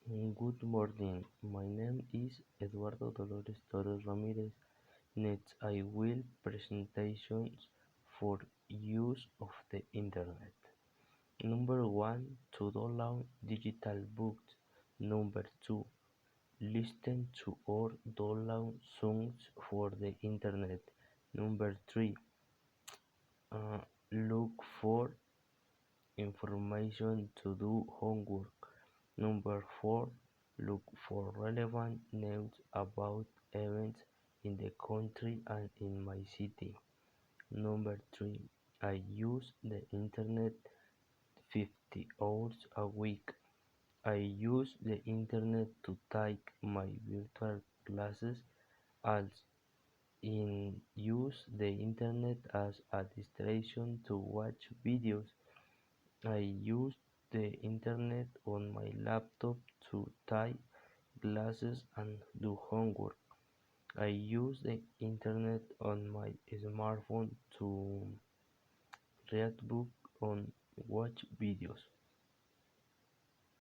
Good morning. My name is Eduardo Dolores Torres Ramirez. Next, I will presentations for use of the internet. Number one, to download digital books. Number two, listen to or download songs for the internet. Number three, uh, look for information to do homework. Number four, look for relevant news about events in the country and in my city. Number three, I use the internet 50 hours a week. I use the internet to take my virtual classes as in use the internet as a distraction to watch videos. I use the internet on my laptop to type classes and do homework. I use the internet on my smartphone to read books and watch videos.